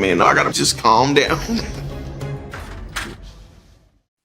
Man, I gotta just calm down.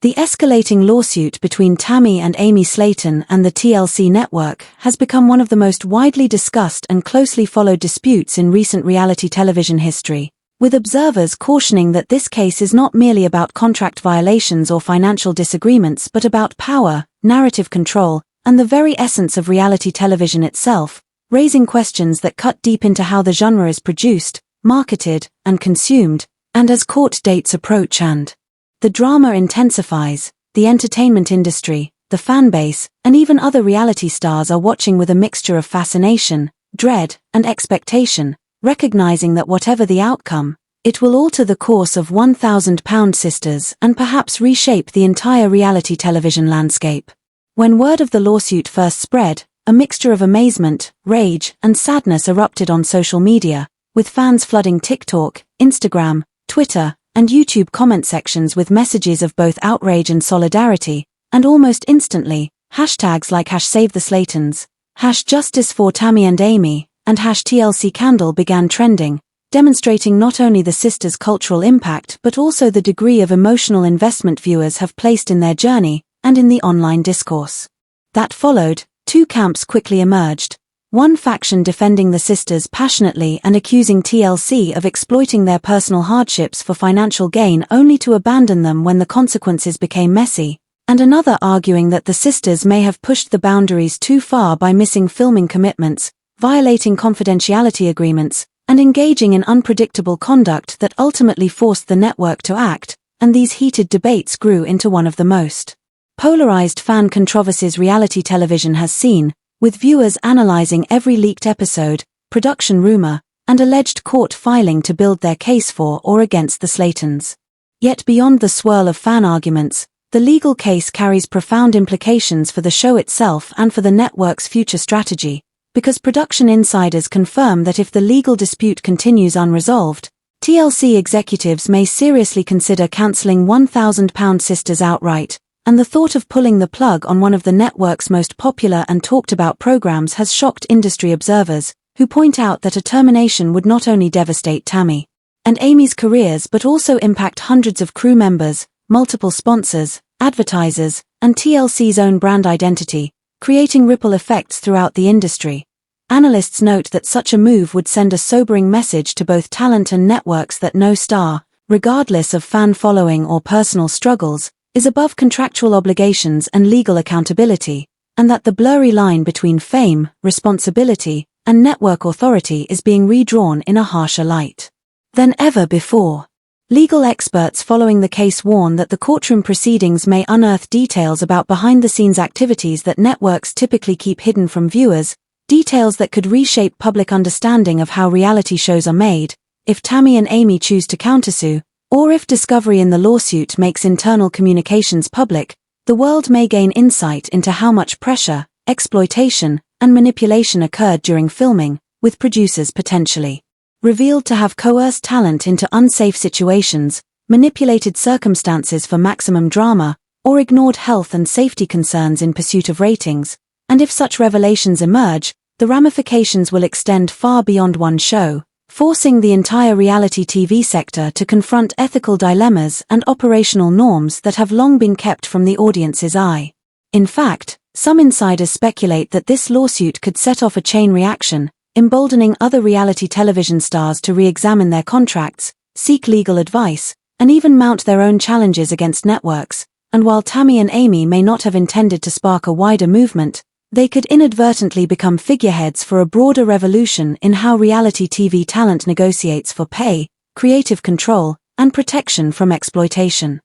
The escalating lawsuit between Tammy and Amy Slayton and the TLC network has become one of the most widely discussed and closely followed disputes in recent reality television history, with observers cautioning that this case is not merely about contract violations or financial disagreements but about power, narrative control, and the very essence of reality television itself, raising questions that cut deep into how the genre is produced, marketed, and consumed, and as court dates approach and the drama intensifies, the entertainment industry, the fan base, and even other reality stars are watching with a mixture of fascination, dread, and expectation, recognizing that whatever the outcome, it will alter the course of 1,000-pound sisters and perhaps reshape the entire reality television landscape. When word of the lawsuit first spread, a mixture of amazement, rage, and sadness erupted on social media, with fans flooding TikTok, Instagram, Twitter, and YouTube comment sections with messages of both outrage and solidarity, and almost instantly, hashtags like #SaveTheSlaytons, #JusticeForTammy and Amy, and #TLCCandle began trending, demonstrating not only the sisters' cultural impact but also the degree of emotional investment viewers have placed in their journey and in the online discourse that followed. Two camps quickly emerged. One faction defending the sisters passionately and accusing TLC of exploiting their personal hardships for financial gain only to abandon them when the consequences became messy, and another arguing that the sisters may have pushed the boundaries too far by missing filming commitments, violating confidentiality agreements, and engaging in unpredictable conduct that ultimately forced the network to act, and these heated debates grew into one of the most polarized fan controversies reality television has seen, with viewers analyzing every leaked episode, production rumor, and alleged court filing to build their case for or against the Slaytons. Yet beyond the swirl of fan arguments, the legal case carries profound implications for the show itself and for the network's future strategy, because production insiders confirm that if the legal dispute continues unresolved, TLC executives may seriously consider cancelling 1,000-pound sisters outright, and the thought of pulling the plug on one of the network's most popular and talked-about programs has shocked industry observers, who point out that a termination would not only devastate Tammy and Amy's careers but also impact hundreds of crew members, multiple sponsors, advertisers, and TLC's own brand identity, creating ripple effects throughout the industry. Analysts note that such a move would send a sobering message to both talent and networks that no star, regardless of fan following or personal struggles, is above contractual obligations and legal accountability, and that the blurry line between fame, responsibility, and network authority is being redrawn in a harsher light than ever before. Legal experts following the case warn that the courtroom proceedings may unearth details about behind-the-scenes activities that networks typically keep hidden from viewers, details that could reshape public understanding of how reality shows are made, if Tammy and Amy choose to countersue, or if discovery in the lawsuit makes internal communications public. The world may gain insight into how much pressure, exploitation, and manipulation occurred during filming, with producers potentially revealed to have coerced talent into unsafe situations, manipulated circumstances for maximum drama, or ignored health and safety concerns in pursuit of ratings. And if such revelations emerge, the ramifications will extend far beyond one show, forcing the entire reality TV sector to confront ethical dilemmas and operational norms that have long been kept from the audience's eye. In fact, some insiders speculate that this lawsuit could set off a chain reaction, emboldening other reality television stars to re-examine their contracts, seek legal advice, and even mount their own challenges against networks. And while Tammy and Amy may not have intended to spark a wider movement, they could inadvertently become figureheads for a broader revolution in how reality TV talent negotiates for pay, creative control, and protection from exploitation.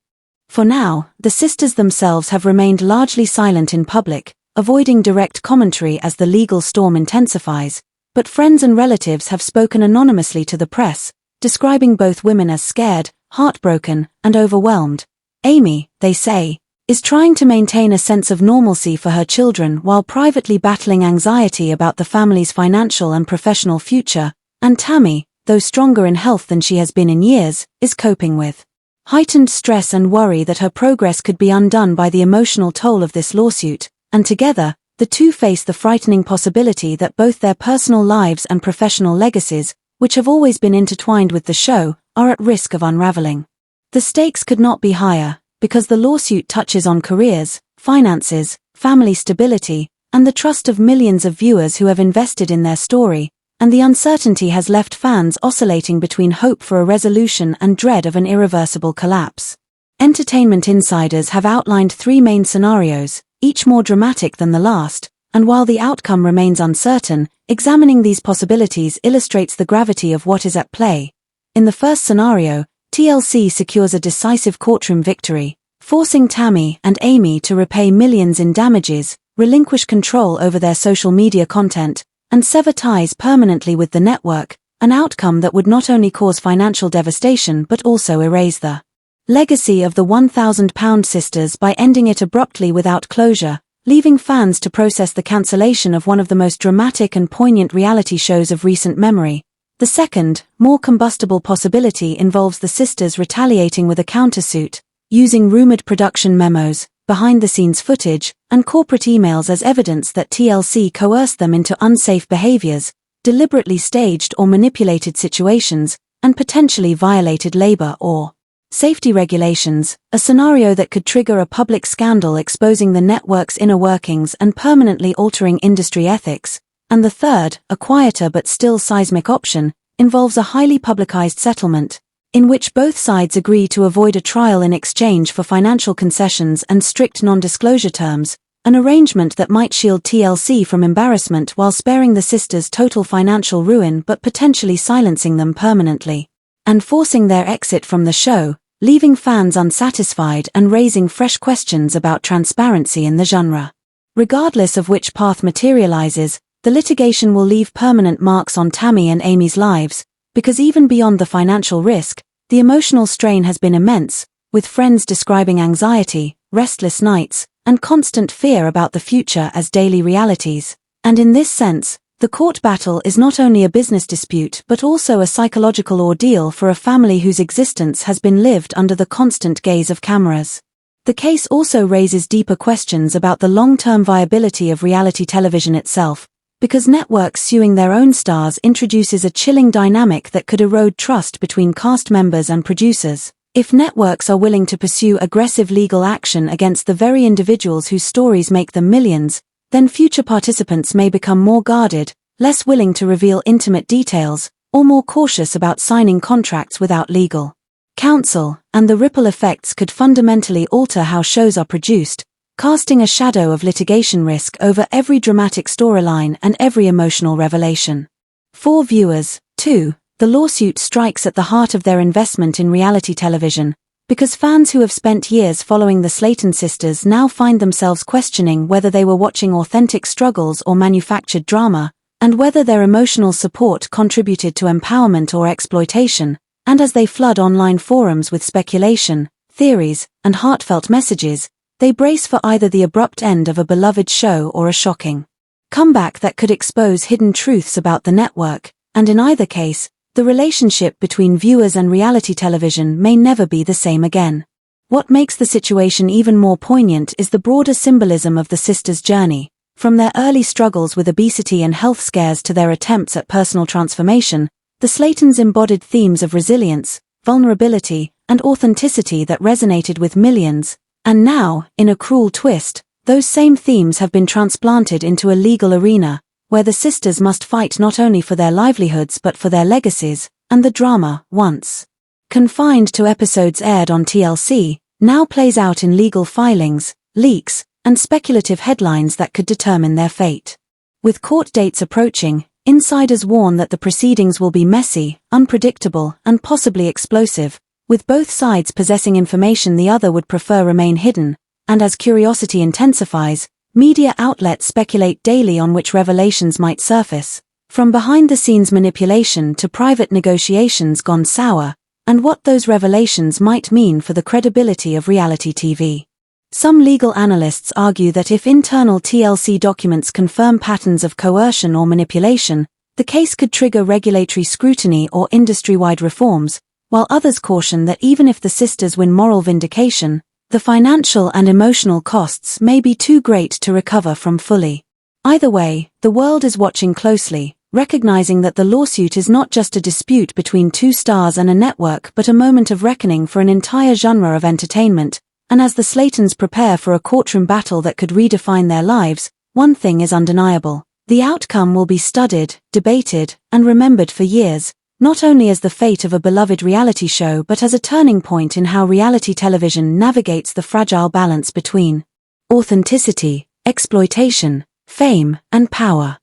For now, the sisters themselves have remained largely silent in public, avoiding direct commentary as the legal storm intensifies, but friends and relatives have spoken anonymously to the press, describing both women as scared, heartbroken, and overwhelmed. Amy, they say, is trying to maintain a sense of normalcy for her children while privately battling anxiety about the family's financial and professional future, and Tammy, though stronger in health than she has been in years, is coping with heightened stress and worry that her progress could be undone by the emotional toll of this lawsuit, and together, the two face the frightening possibility that both their personal lives and professional legacies, which have always been intertwined with the show, are at risk of unraveling. The stakes could not be higher, because the lawsuit touches on careers, finances, family stability, and the trust of millions of viewers who have invested in their story, and the uncertainty has left fans oscillating between hope for a resolution and dread of an irreversible collapse. Entertainment insiders have outlined 3 main scenarios, each more dramatic than the last, and while the outcome remains uncertain, examining these possibilities illustrates the gravity of what is at play. In the first scenario, TLC secures a decisive courtroom victory, forcing Tammy and Amy to repay millions in damages, relinquish control over their social media content, and sever ties permanently with the network, an outcome that would not only cause financial devastation but also erase the legacy of the £1,000 sisters by ending it abruptly without closure, leaving fans to process the cancellation of one of the most dramatic and poignant reality shows of recent memory. The second, more combustible possibility involves the sisters retaliating with a countersuit, using rumored production memos, behind-the-scenes footage, and corporate emails as evidence that TLC coerced them into unsafe behaviors, deliberately staged or manipulated situations, and potentially violated labor or safety regulations, a scenario that could trigger a public scandal exposing the network's inner workings and permanently altering industry ethics. And the third, a quieter but still seismic option, involves a highly publicized settlement, in which both sides agree to avoid a trial in exchange for financial concessions and strict non-disclosure terms, an arrangement that might shield TLC from embarrassment while sparing the sisters total financial ruin but potentially silencing them permanently, and forcing their exit from the show, leaving fans unsatisfied and raising fresh questions about transparency in the genre. Regardless of which path materializes, the litigation will leave permanent marks on Tammy and Amy's lives, because even beyond the financial risk, the emotional strain has been immense, with friends describing anxiety, restless nights, and constant fear about the future as daily realities. And in this sense, the court battle is not only a business dispute but also a psychological ordeal for a family whose existence has been lived under the constant gaze of cameras. The case also raises deeper questions about the long-term viability of reality television itself, because networks suing their own stars introduces a chilling dynamic that could erode trust between cast members and producers. If networks are willing to pursue aggressive legal action against the very individuals whose stories make them millions, then future participants may become more guarded, less willing to reveal intimate details, or more cautious about signing contracts without legal counsel, and the ripple effects could fundamentally alter how shows are produced, casting a shadow of litigation risk over every dramatic storyline and every emotional revelation. For viewers, too, the lawsuit strikes at the heart of their investment in reality television, because fans who have spent years following the Slayton sisters now find themselves questioning whether they were watching authentic struggles or manufactured drama, and whether their emotional support contributed to empowerment or exploitation, and as they flood online forums with speculation, theories, and heartfelt messages, they brace for either the abrupt end of a beloved show or a shocking comeback that could expose hidden truths about the network, and in either case, the relationship between viewers and reality television may never be the same again. What makes the situation even more poignant is the broader symbolism of the sisters' journey, from their early struggles with obesity and health scares to their attempts at personal transformation. The Slaytons embodied themes of resilience, vulnerability, and authenticity that resonated with millions, and now, in a cruel twist, those same themes have been transplanted into a legal arena, where the sisters must fight not only for their livelihoods but for their legacies, and the drama, once confined to episodes aired on TLC, now plays out in legal filings, leaks, and speculative headlines that could determine their fate. With court dates approaching, insiders warn that the proceedings will be messy, unpredictable, and possibly explosive, with both sides possessing information the other would prefer remain hidden, and as curiosity intensifies, media outlets speculate daily on which revelations might surface, from behind-the-scenes manipulation to private negotiations gone sour, and what those revelations might mean for the credibility of reality TV. Some legal analysts argue that if internal TLC documents confirm patterns of coercion or manipulation, the case could trigger regulatory scrutiny or industry-wide reforms, while others caution that even if the sisters win moral vindication, the financial and emotional costs may be too great to recover from fully. Either way, the world is watching closely, recognizing that the lawsuit is not just a dispute between two stars and a network but a moment of reckoning for an entire genre of entertainment. And as the Slaytons prepare for a courtroom battle that could redefine their lives, one thing is undeniable. The outcome will be studied, debated, and remembered for years, not only as the fate of a beloved reality show but as a turning point in how reality television navigates the fragile balance between authenticity, exploitation, fame, and power.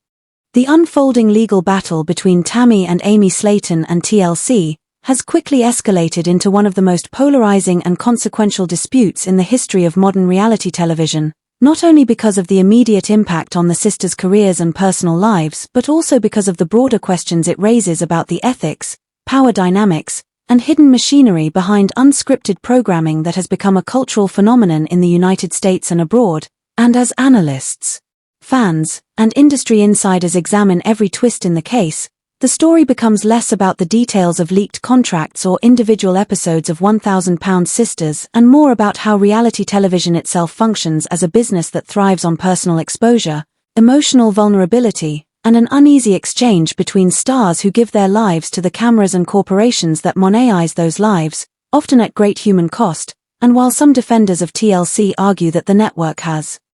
The unfolding legal battle between Tammy and Amy Slayton and TLC has quickly escalated into one of the most polarizing and consequential disputes in the history of modern reality television, not only because of the immediate impact on the sisters' careers and personal lives but also because of the broader questions it raises about the ethics, power dynamics, and hidden machinery behind unscripted programming that has become a cultural phenomenon in the United States and abroad. And as analysts, fans, and industry insiders examine every twist in the case, the story becomes less about the details of leaked contracts or individual episodes of 1,000-Pound Sisters and more about how reality television itself functions as a business that thrives on personal exposure, emotional vulnerability, and an uneasy exchange between stars who give their lives to the cameras and corporations that monetize those lives, often at great human cost. And while some defenders of TLC argue that the network has